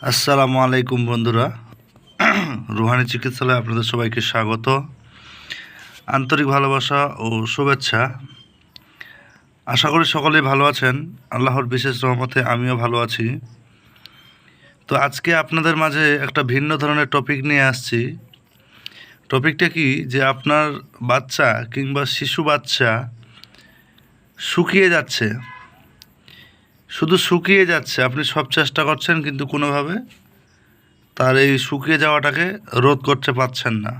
আসসালামু আলাইকুম বন্ধুরা, রুহানি চিকিৎসালয়ে আপনাদের সবাইকে স্বাগত, আন্তরিক ভালোবাসা ও শুভেচ্ছা। আশা করি সকলেই ভালো আছেন। আল্লাহর বিশেষ রহমতে আমিও ভালো আছি। তো আজকে আপনাদের মাঝে একটা ভিন্ন ধরনের টপিক নিয়ে আসছি। টপিকটা কি, যে আপনার বাচ্চা কিংবা শিশু বাচ্চা শুকিয়ে যাচ্ছে, শুধু শুকিয়ে যাচ্ছে, আপনি সব চেষ্টা করছেন কিন্তু কোনোভাবে তার এই শুকিয়ে যাওয়াটাকে রোধ করতে পারছেন না।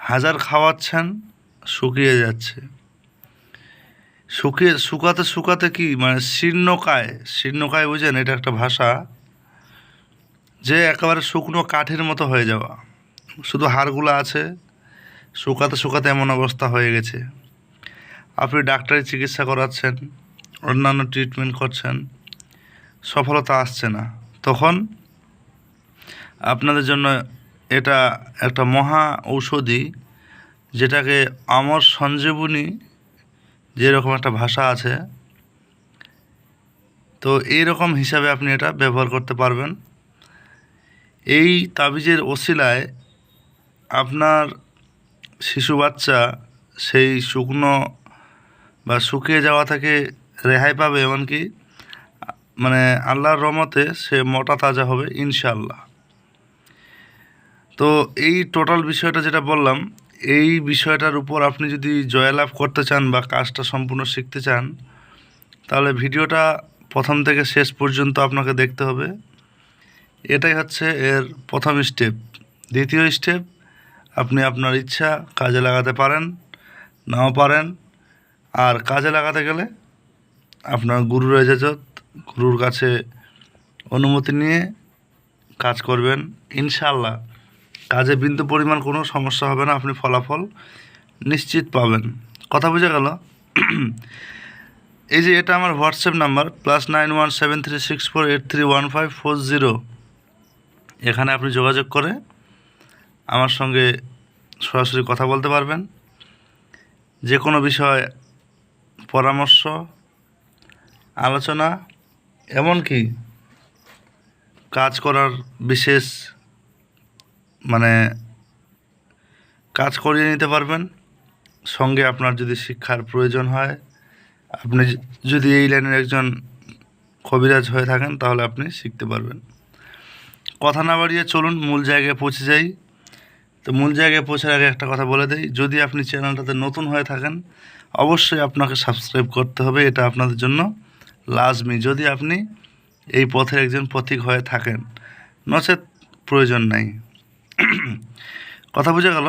হাজার খাওয়াচ্ছেন, শুকিয়ে যাচ্ছে। শুকাতে শুকাতে কি মানে শীর্ণকায় বুঝেন? এটা একটা ভাষা, যে একেবারে শুকনো কাঠের মতো হয়ে যাওয়া, শুধু হাড়গুলো আছে। শুকাতে শুকাতে এমন অবস্থা হয়ে গেছে। আপনি ডাক্তারি চিকিৎসা করাচ্ছেন, অন্যান্য ট্রিটমেন্ট করছেন, সফলতা আসছে না। তখন আপনাদের জন্য এটা একটা মহা ঔষধি, যেটাকে অমর সঞ্জীবনী যেরকম একটা ভাষা আছে, তো এইরকম হিসাবে আপনি এটা ব্যবহার করতে পারবেন। এই তাবিজের ওসিলায় আপনার শিশু বাচ্চা সেই শুকনো বা শুকিয়ে যাওয়া থেকে রেহাই পাবে, এমনকি মানে আল্লাহর রহমতে সে মোটা তাজা হবে ইনশাআল্লাহ। তো এই টোটাল বিষয়টা যেটা বললাম, এই বিষয়টার উপর আপনি যদি জয়লাভ করতে চান বা কাজটা সম্পূর্ণ শিখতে চান, তাহলে ভিডিওটা প্রথম থেকে শেষ পর্যন্ত আপনাকে দেখতে হবে। এটাই হচ্ছে এর প্রথম স্টেপ। দ্বিতীয় স্টেপ, আপনি আপনার ইচ্ছা কাজে লাগাতে পারেন, নাও পারেন। আর কাজে লাগাতে গেলে আপনার গুরুর এজাজত, গুরুর কাছে অনুমতি নিয়ে কাজ করবেন। ইনশাআল্লাহ কাজে বিন্দু পরিমাণ কোনো সমস্যা হবে না, আপনি ফলাফল নিশ্চিত পাবেন। কথা বোঝা গেল? এই যে এটা আমার হোয়াটসঅ্যাপ নাম্বার, +917364831540। এখানে আপনি যোগাযোগ করে আমার সঙ্গে সরাসরি কথা বলতে পারবেন। যে কোনো বিষয় পরামর্শ, আলোচনা, এমনকি কাজ করার বিশেষ মানে কাজ করিয়ে নিতে পারবেন। সঙ্গে আপনার যদি শিক্ষার প্রয়োজন হয়, আপনি যদি এই লাইনের একজন কবিরাজ হয়ে থাকেন, তাহলে আপনি শিখতে পারবেন। কথা না বাড়িয়ে চলুন মূল জায়গায় পৌঁছে যাই। তো মূল জায়গায় পৌঁছার আগে একটা কথা বলে দেই, যদি আপনি চ্যানেলটাতে নতুন হয়ে থাকেন, অবশ্যই আপনাকে সাবস্ক্রাইব করতে হবে। এটা আপনাদের জন্য লাজমি, যদি আপনি এই পথের একজন পথিক হয়ে থাকেন, নচেত প্রয়োজন নাই। কথা বোঝা গেল?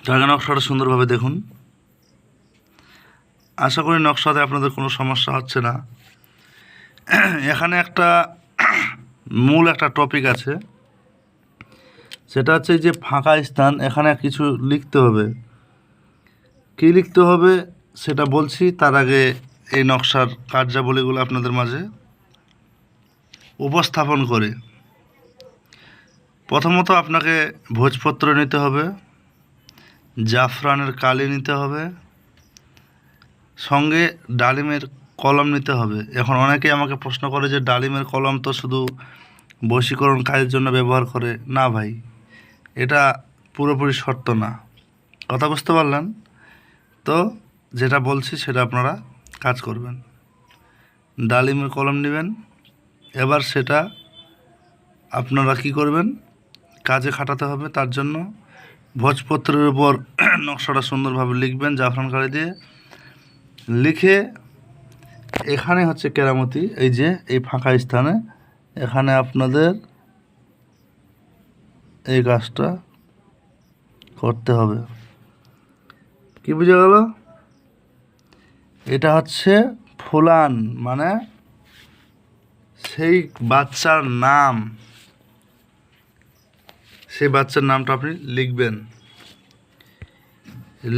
জায়গা নকশাটা সুন্দরভাবে দেখুন। আশা করি নকশাতে আপনাদের কোনো সমস্যা হচ্ছে না। এখানে একটা মূল একটা টপিক আছে, সেটা হচ্ছে যে ফাঁকা স্থান। এখানে কিছু লিখতে হবে। কী লিখতে হবে সেটা বলছি, তার আগে এই নকশার কার্যাবলীগুলো আপনাদের মাঝে উপস্থাপন করে। প্রথমত আপনাকে ভোজপত্র নিতে হবে, জাফরানের কালি নিতে হবে, সঙ্গে ডালিমের কলম নিতে হবে। এখন অনেকেই আমাকে প্রশ্ন করে যে ডালিমের কলম তো শুধু বশীকরণ কাজের জন্য ব্যবহার করে। না ভাই, এটা পুরোপুরি সত্য না। কথা বুঝতে পারলেন? তো যেটা বলছি সেটা আপনারা কাজ করবেন। ডালিমের কলম নেবেন, এবার সেটা আপনারা কি করবেন, কাজে খাটাতে হবে। তার জন্য ভোজপত্রের উপর নকশাটা সুন্দরভাবে লিখবেন জাফরান কালি দিয়ে। লিখে এখানে হচ্ছে কেরামতি, এই যে এই ফাঁকা স্থানে, এখানে আপনাদের এই কাজটা করতে হবে। কি বুঝে গেল? এটা হচ্ছে ফুলান, মানে সেই বাচ্চার নাম, সেই বাচ্চার নামটা আপনি লিখবেন।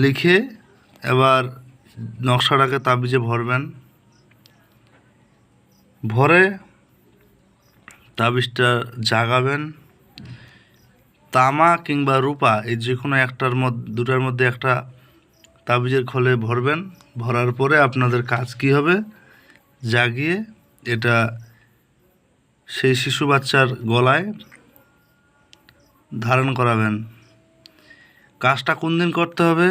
লিখে এবার নকশাটাকে তাবিজে ভরবেন। ভরে তাবিজটা জাগাবেন। তামা কিংবা রূপা, এই যে কোনো দুটার মধ্যে একটা তাবিজের খোলে ভরবেন। ভরার পরে আপনাদের কাজ কি হবে, জাগিয়ে এটা সেই শিশু বাচ্চার গলায় ধারণ করাবেন। কাজটা কোন দিন করতে হবে?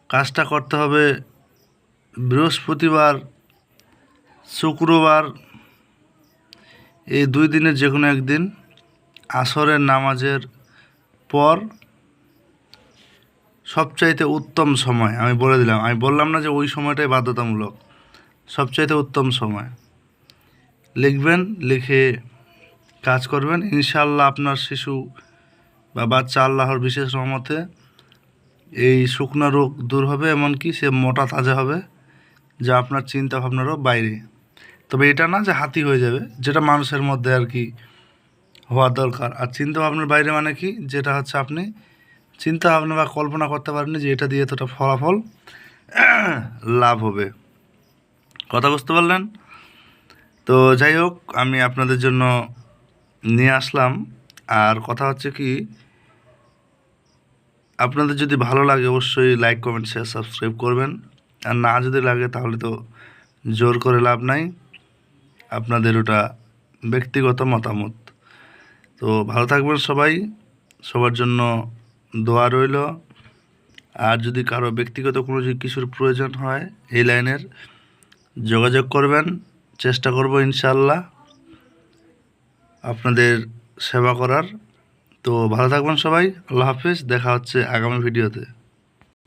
কাজটা করতে হবে বৃহস্পতিবার, শুক্রবার, এই 2 দিনের যে কোনো একদিন আসরের নামাজের পর সবচাইতে উত্তম সময় আমি বলে দিলাম। আমি বললাম না যে ওই সময়টাই বাধ্যতামূলক, সবচাইতে উত্তম সময়। লিখবেন, লিখে কাজ করবেন। ইনশাআল্লাহ আপনার শিশু বা বাচ্চা আল্লাহর বিশেষ রহমতে এই শুকনো রোগ দূর হবে, এমনকি সে মোটা তাজা হবে, যা আপনার চিন্তা ভাবনারও বাইরে। তবে এটা না যে হাতি হয়ে যাবে, যেটা মানুষের মধ্যে আর কি হওয়ার দরকার। আর চিন্তা ভাবনার বাইরে মানে কি, যেটা হচ্ছে আপনি চিন্তা ভাবনা বা কল্পনা করতে পারেননি যে এটা দিয়ে এতটা ফলাফল লাভ হবে। কথা বুঝতে পারলেন? তো যাই হোক, আমি আপনাদের জন্য নিয়ে আসলাম। আর কথা হচ্ছে কি, আপনাদের যদি ভালো লাগে অবশ্যই লাইক, কমেন্ট, শেয়ার, সাবস্ক্রাইব করবেন। আর না যদি লাগে তাহলে তো জোর করে লাভ নাই, আপনাদের ওটা ব্যক্তিগত মতামত। তো ভালো থাকবেন সবাই, সবার জন্য দোয়া রইল। আর যদি কারো ব্যক্তিগত কোনো কিছুর প্রয়োজন হয় এই লাইনের, যোগাযোগ করবেন। চেষ্টা করব ইনশাআল্লাহ আপনাদের সেবা করার। তো ভালো থাকবেন সবাই, আল্লাহ হাফেজ। দেখা হচ্ছে আগামী ভিডিওতে।